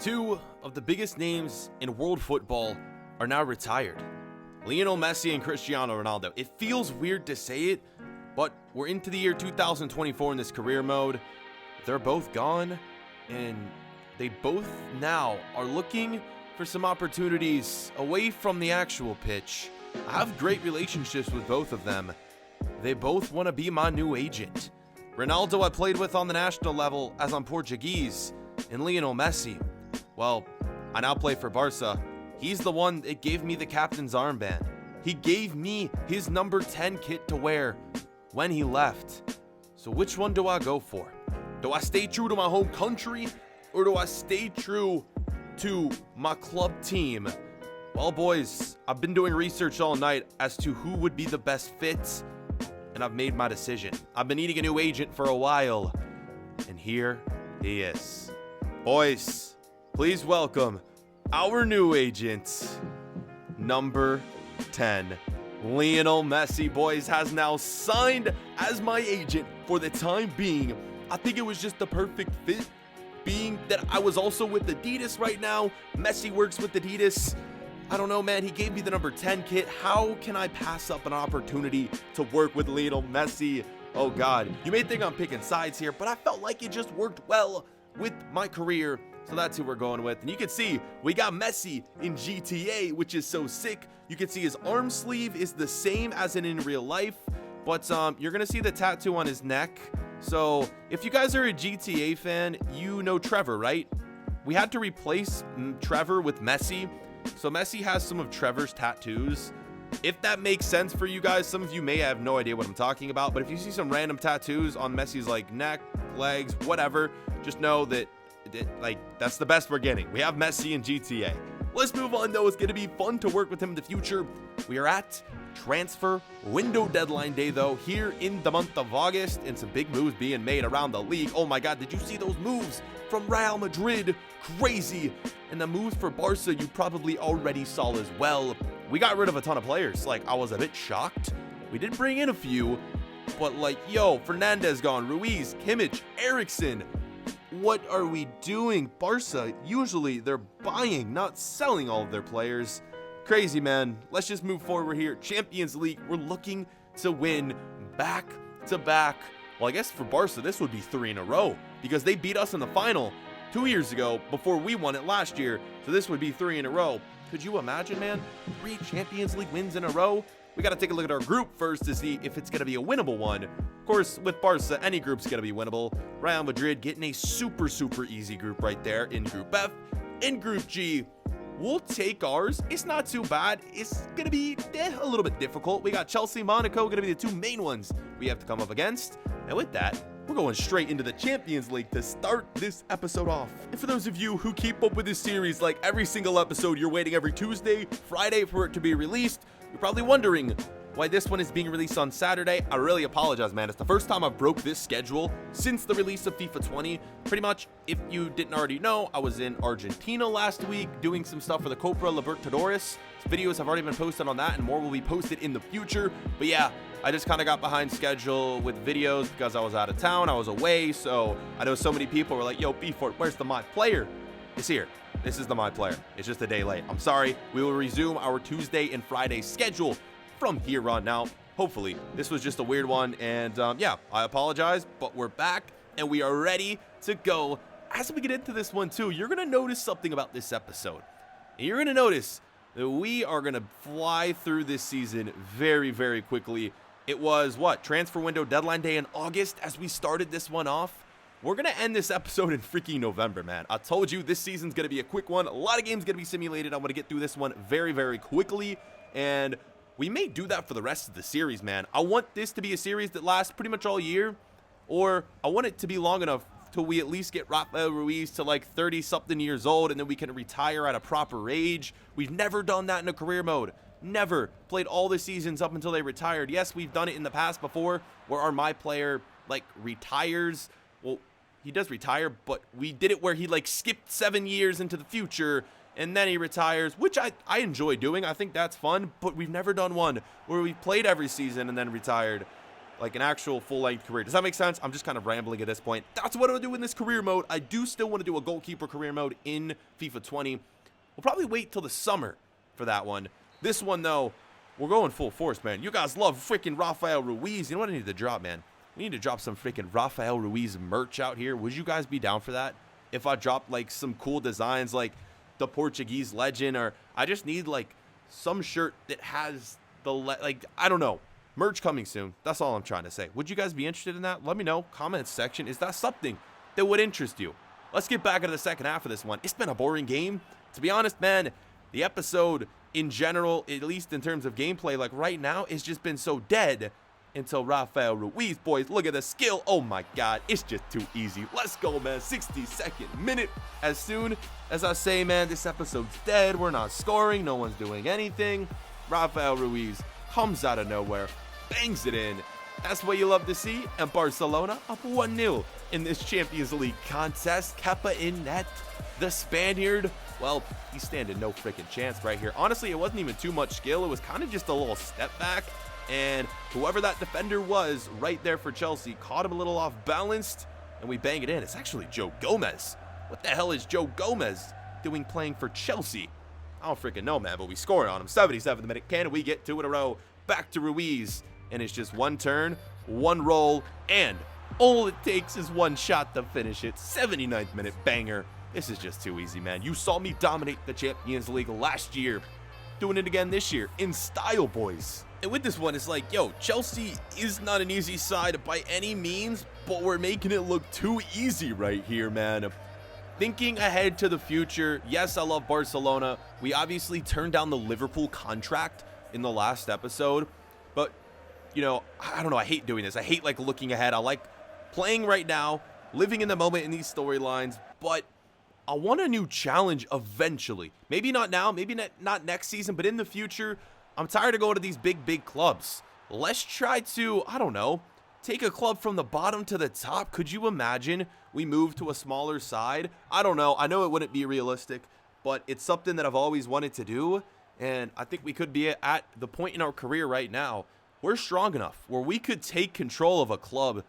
Two of the biggest names in world football are now retired. Lionel Messi and Cristiano Ronaldo. It feels weird to say it, but we're into the year 2024 in this career mode. They're both gone, and they both now are looking for some opportunities away from the actual pitch. I have great relationships with both of them. They both want to be my new agent. Ronaldo I played with on the national level as I'm Portuguese, and Lionel Messi, well, I now play for Barca. He's the one that gave me the captain's armband. He gave me his number 10 kit to wear when he left. So which one do I go for? Do I stay true to my home country, or do I stay true to my club team? Well, boys, I've been doing research all night as to who would be the best fit, and I've made my decision. I've been needing a new agent for a while, and here he is. Boys, please welcome our new agent, number 10. Lionel Messi, boys, has now signed as my agent for the time being. I think it was just the perfect fit, being that I was also with Adidas right now. Messi works with Adidas. I don't know, man. He gave me the number 10 kit. How can I pass up an opportunity to work with Lionel Messi? Oh, God. You may think I'm picking sides here, but I felt like it just worked well with my career. So that's who we're going with. And you can see we got Messi in GTA, which is so sick. You can see his arm sleeve is the same as in real life, but you're going to see the tattoo on his neck. So if you guys are a GTA fan, you know Trevor, right? We had to replace Trevor with Messi. So Messi has some of Trevor's tattoos. If that makes sense for you guys, some of you may have no idea what I'm talking about, but if you see some random tattoos on Messi's like neck, legs, whatever, just know that that's the best we're getting. We have Messi in GTA. Let's move on though. It's going to be fun to work with him in the future. We are at transfer window deadline day though, here in the month of August, and some big moves being made around the league. Oh my God, did you see those moves from Real Madrid? Crazy. And the moves for Barca you probably already saw as well. We got rid of a ton of players. Like, I was a bit shocked. We did bring in a few, but like, yo, Fernandez gone, Ruiz, Kimmich, Eriksson. What are we doing? Barca, usually they're buying, not selling all of their players. Crazy, man. Let's just move forward here. Champions League, we're looking to win back to back. Well, I guess for Barca, this would be 3 in a row because they beat us in the final 2 years ago before we won it last year. So this would be 3 in a row. Could you imagine, man? 3 Champions League wins in a row? We got to take a look at our group first to see if it's going to be a winnable one. Of course, with Barca, any group's going to be winnable. Real Madrid getting a super easy group right there in Group F. In Group G, we'll take ours. It's not too bad. It's going to be a little bit difficult. We got Chelsea, Monaco, going to be the 2 main ones we have to come up against. And with that, we're going straight into the Champions League to start this episode off. And for those of you who keep up with this series, like every single episode, you're waiting every Tuesday, Friday for it to be released. You're probably wondering why this one is being released on Saturday. I really apologize, man. It's the first time I've broke this schedule since the release of FIFA 20. Pretty much, if you didn't already know, I was in Argentina last week doing some stuff for the Copa Libertadores. Videos have already been posted on that, and more will be posted in the future. But yeah, I just kind of got behind schedule with videos because I was out of town. I was away, so I know so many people were like, yo, B4, where's the My Player? It's here. This is the My Player. It's just a day late. I'm sorry. We will resume our Tuesday and Friday schedule from here on out. Hopefully, this was just a weird one, and yeah, I apologize, but we're back, and we are ready to go. As we get into this one, too, you're going to notice something about this episode. And you're going to notice that we are going to fly through this season very quickly. It was, transfer window deadline day in August as we started this one off. We're going to end this episode in freaking November, man. I told you this season's going to be a quick one. A lot of games going to be simulated. I'm going to get through this one very quickly, and we may do that for the rest of the series, man. I want this to be a series that lasts pretty much all year, or I want it to be long enough till we at least get Rafael Ruis to like 30-something years old, and then we can retire at a proper age. We've never done that in a career mode. Never played all the seasons up until they retired. Yes, we've done it in the past before, where our My Player like retires. Well, he does retire, but we did it where he like skipped 7 years into the future and then he retires, which I enjoy doing. I think that's fun, but we've never done one where we played every season and then retired. like an actual full-length career. Does that make sense? I'm just kind of rambling at this point. That's what I'm doing in this career mode. I do still want to do a goalkeeper career mode in FIFA 20. We'll probably wait till the summer for that one. This one, though, we're going full force, man. You guys love freaking Rafael Ruis. You know what I need to drop, man? We need to drop some freaking Rafael Ruis merch out here. Would you guys be down for that? If I dropped, like, some cool designs like the Portuguese legend, or I just need, like, some shirt that has the, like, I don't know. Merch coming soon. That's all I'm trying to say. Would you guys be interested in that? Let me know. Comment section. Is that something that would interest you? Let's get back into the second half of this one. It's been a boring game. To be honest, man, the episode in general, at least in terms of gameplay, like right now, it's just been so dead until Rafael Ruis, boys. Look at the skill. Oh my God. It's just too easy. Let's go, man. 62nd minute. As soon as I say, man, this episode's dead. We're not scoring. No one's doing anything. Rafael Ruis comes out of nowhere. Bangs it in. That's what you love to see. And Barcelona up 1-0 in this Champions League contest. Kepa in net. The Spaniard, well, he's standing no freaking chance right here. Honestly, it wasn't even too much skill. It was kind of just a little step back. And whoever that defender was right there for Chelsea caught him a little off balanced. And we bang it in. It's actually Joe Gomez. What the hell is Joe Gomez doing playing for Chelsea? I don't freaking know, man, but we scored on him. 77th minute. Can we get 2 in a row? Back to Ruiz. And it's just one turn, one roll, and all it takes is one shot to finish it. 79th minute banger. This is just too easy, man. You saw me dominate the Champions League last year. Doing it again this year in style, boys. And with this one, it's like, yo, Chelsea is not an easy side by any means, but we're making it look too easy right here, man. Thinking ahead to the future, yes, I love Barcelona. We obviously turned down the Liverpool contract in the last episode, but you know, I don't know, I hate doing this. I hate like looking ahead. I like playing right now, living in the moment in these storylines, but I want a new challenge eventually. Maybe not now, maybe not next season, but in the future. I'm tired of going to these big clubs. Let's try to, I don't know, take a club from the bottom to the top. Could you imagine we move to a smaller side? I don't know. I know it wouldn't be realistic, but it's something that I've always wanted to do, and I think we could be at the point in our career right now we're strong enough where we could take control of a club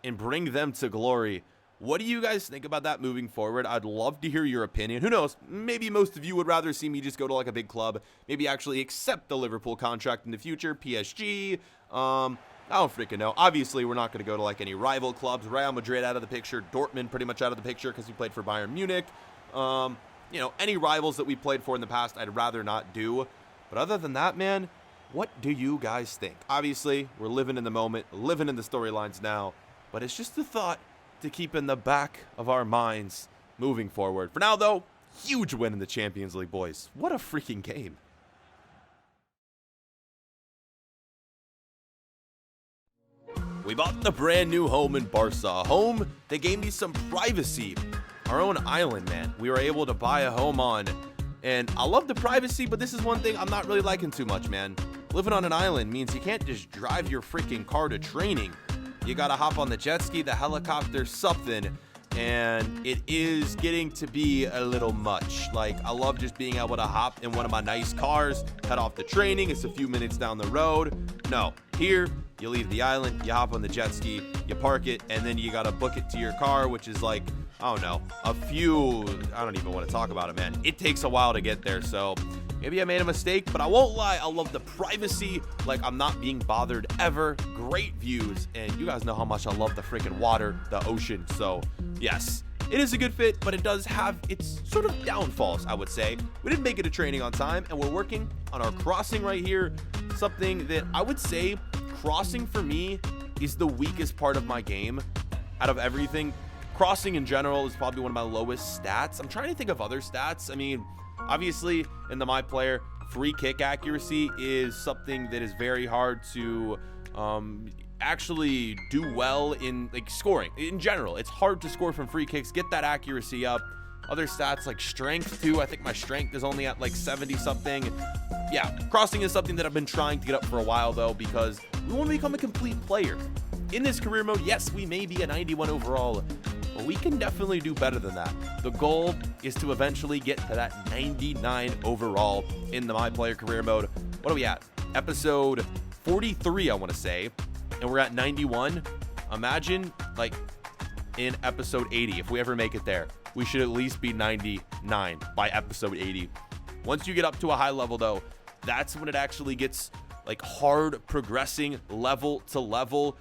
and bring them to glory. What do you guys think about that moving forward? I'd love to hear your opinion. Who knows? Maybe most of you would rather see me just go to like a big club. Maybe actually accept the Liverpool contract in the future. PSG. I don't freaking know. Obviously, we're not going to go to like any rival clubs. Real Madrid out of the picture. Dortmund pretty much out of the picture because we played for Bayern Munich. You know, any rivals that we played for in the past, I'd rather not do. But other than that, man, what do you guys think? Obviously, we're living in the moment, living in the storylines now, but it's just a thought to keep in the back of our minds moving forward. For now, though, huge win in the Champions League, boys. What a freaking game. We bought the brand new home in Barca. A home that gave me some privacy. Our own island, man. We were able to buy a home on. And I love the privacy, but this is one thing I'm not really liking too much, man. Living on an island means you can't just drive your freaking car to training. You gotta hop on the jet ski, the helicopter, something. And it is getting to be a little much. Like, I love just being able to hop in one of my nice cars, head off to training. It's a few minutes down the road. No, here, you leave the island, you hop on the jet ski, you park it, and then you gotta book it to your car, which is like, I don't know, I don't even want to talk about it, man. It takes a while to get there, so maybe I made a mistake, but I won't lie, I love the privacy, like I'm not being bothered ever. Great views, and you guys know how much I love the freaking water, the ocean, so yes, it is a good fit, but it does have its sort of downfalls, I would say. We didn't make it to training on time, and we're working on our crossing right here, something that I would say crossing for me is the weakest part of my game out of everything. Crossing in general is probably one of my lowest stats. I'm trying to think of other stats. I mean, obviously in the My Player, free kick accuracy is something that is very hard to actually do well in like scoring. In general, it's hard to score from free kicks, get that accuracy up. Other stats like strength too. I think my strength is only at like 70 something. Yeah, crossing is something that I've been trying to get up for a while though, because we want to become a complete player. In this career mode, yes, we may be a 91 overall, but we can definitely do better than that. The goal is to eventually get to that 99 overall in the My Player career mode. What are we at? Episode 43, I want to say. And and we're at 91. Imagine, like, in episode 80, if we ever make it there, we should at least be 99 by episode 80. Once you get up to a high level, though, that's when it actually gets, like, hard progressing level to level.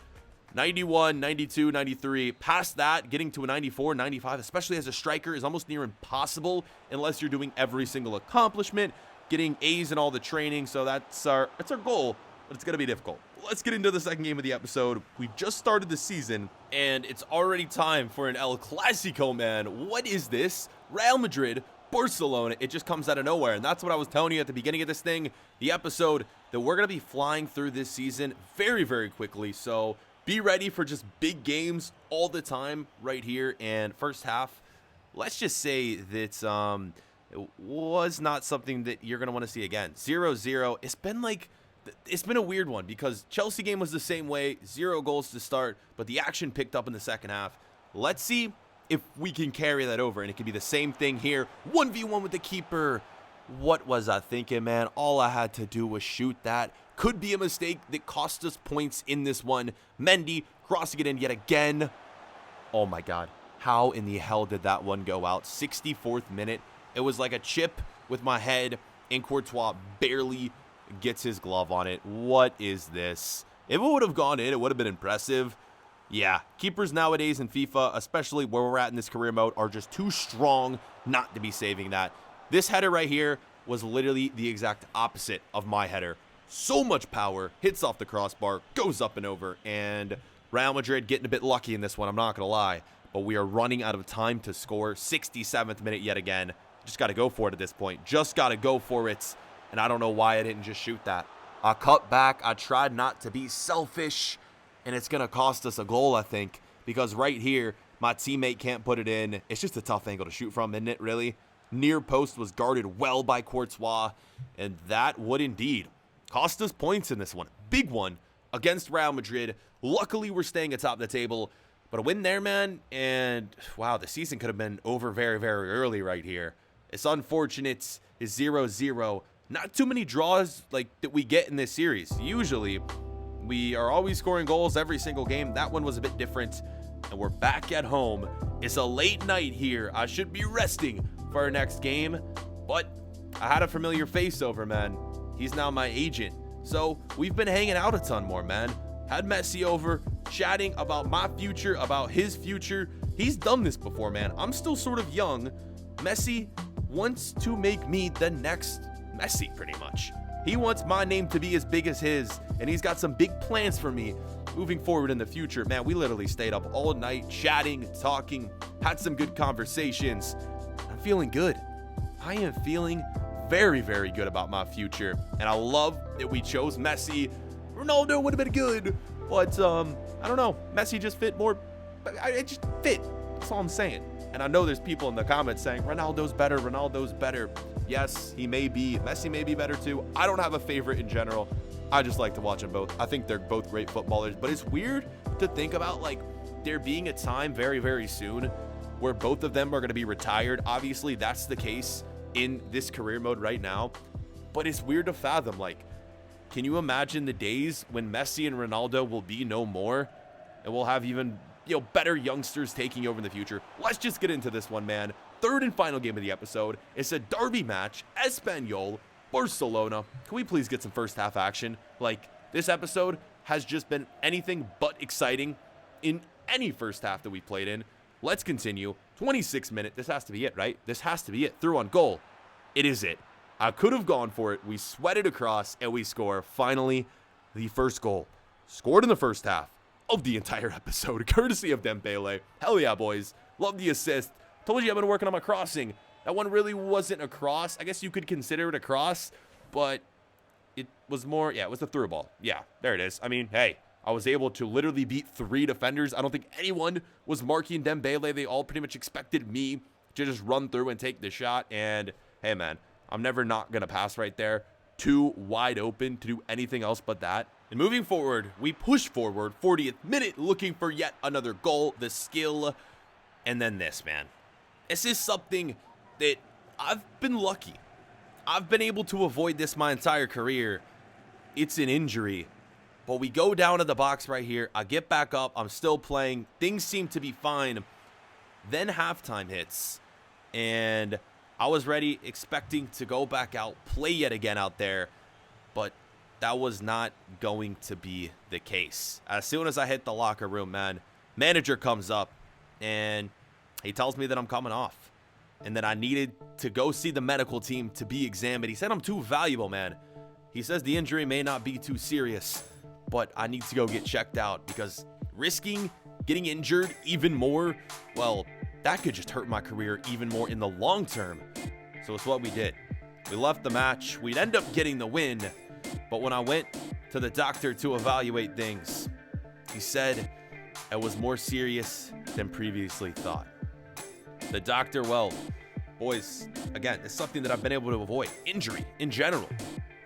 91, 92, 93. Past that, getting to a 94, 95, especially as a striker, is almost near impossible unless you're doing every single accomplishment, getting A's in all the training. So that's our goal, but it's going to be difficult. Let's get into the second game of the episode. We just started the season, and it's already time for an El Clasico, man. What is this? Real Madrid, Barcelona. It just comes out of nowhere, and that's what I was telling you at the beginning of this thing, the episode, that we're going to be flying through this season very, very quickly. So be ready for just big games all the time right here. And first half, let's just say that it was not something that you're going to want to see again. 0-0. It's been a weird one because Chelsea game was the same way. 0 goals to start, but the action picked up in the second half. Let's see if we can carry that over, and it could be the same thing here. 1v1 with the keeper. What was I thinking, man? All I had to do was shoot that. Could be a mistake that cost us points in this one. Mendy crossing it in yet again. Oh my God. How in the hell did that one go out? 64th minute. It was like a chip with my head, and Courtois barely gets his glove on it. What is this? If it would have gone in, it would have been impressive. Yeah, keepers nowadays in FIFA, especially where we're at in this career mode, are just too strong not to be saving that. This header right here was literally the exact opposite of my header. So much power, hits off the crossbar, goes up and over, and Real Madrid getting a bit lucky in this one, I'm not going to lie. But we are running out of time to score. 67th minute yet again. Just got to go for it at this point. Just got to go for it. And I don't know why I didn't just shoot that. I cut back. I tried not to be selfish. And it's going to cost us a goal, I think. Because right here, my teammate can't put it in. It's just a tough angle to shoot from, isn't it, really? Near post was guarded well by Courtois. And that would indeed cost us points in this one. Big one against Real Madrid. Luckily, we're staying atop the table. But a win there, man. And, wow, the season could have been over very, very early right here. It's unfortunate. It's 0-0. Not too many draws like that we get in this series. Usually, we are always scoring goals every single game. That one was a bit different. And we're back at home. It's a late night here. I should be resting for our next game. But I had a familiar face over, man. He's now my agent. So we've been hanging out a ton more, man. Had Messi over, chatting about my future, about his future. He's done this before, man. I'm still sort of young. Messi wants to make me the next Messi, pretty much. He wants my name to be as big as his, and he's got some big plans for me moving forward in the future. Man, we literally stayed up all night chatting, talking, had some good conversations. I'm feeling good. I am feeling very, very good about my future, and I love that we chose Messi. Ronaldo would have been good, but I don't know. Messi just fit more. It just fit. That's all I'm saying. And I know there's people in the comments saying, Ronaldo's better, Ronaldo's better. Yes, he may be. Messi may be better too. I don't have a favorite in general. I just like to watch them both. I think they're both great footballers. But it's weird to think about, like, there being a time very, very soon where both of them are going to be retired. Obviously, that's the case in this career mode right now. But it's weird to fathom, like, can you imagine the days when Messi and Ronaldo will be no more? And we'll have even, better youngsters taking over in the future. Let's just get into this one, man. Third and final game of the episode. It's a derby match. Espanyol, Barcelona. Can we please get some first half action? Like, this episode has just been anything but exciting in any first half that we played in. Let's continue. 26 minute. This has to be it, right? This has to be it. Through on goal. It is it. I could have gone for it. We sweated across and we score. Finally, the first goal. Scored in the first half of the entire episode, courtesy of Dembele. Hell yeah, boys. Love the assist. Told you I've been working on my crossing. That one really wasn't a cross. I guess you could consider it a cross, but it was more, it was a through ball. Yeah, there it is. I mean, hey, I was able to literally beat 3 defenders. I don't think anyone was marking Dembele. They all pretty much expected me to just run through and take the shot. And hey, man, I'm never not going to pass right there. Too wide open to do anything else but that. And moving forward, we push forward. 40th minute, looking for yet another goal. The skill. And then this, man. This is something that I've been lucky. I've been able to avoid this my entire career. It's an injury. But we go down to the box right here. I get back up. I'm still playing. Things seem to be fine. Then halftime hits. And I was ready, expecting to go back out, play yet again out there. But that was not going to be the case. As soon as I hit the locker room, man, manager comes up and he tells me that I'm coming off and that I needed to go see the medical team to be examined. He said I'm too valuable, man. He says the injury may not be too serious, but I need to go get checked out because risking getting injured even more, well, that could just hurt my career even more in the long term. So it's what we did. We left the match. We'd end up getting the win. But when I went to the doctor to evaluate things, he said it was more serious than previously thought. The doctor, well, boys, again, it's something that I've been able to avoid. Injury in general.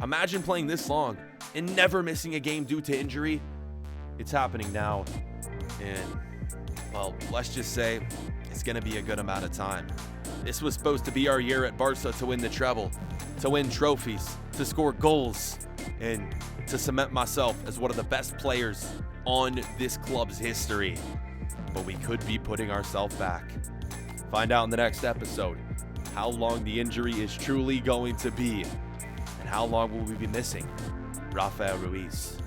Imagine playing this long and never missing a game due to injury. It's happening now. And, well, let's just say it's going to be a good amount of time. This was supposed to be our year at Barca to win the treble, to win trophies, to score goals, and to cement myself as one of the best players on this club's history. But we could be putting ourselves back. Find out in the next episode how long the injury is truly going to be and how long will we be missing Rafael Ruis.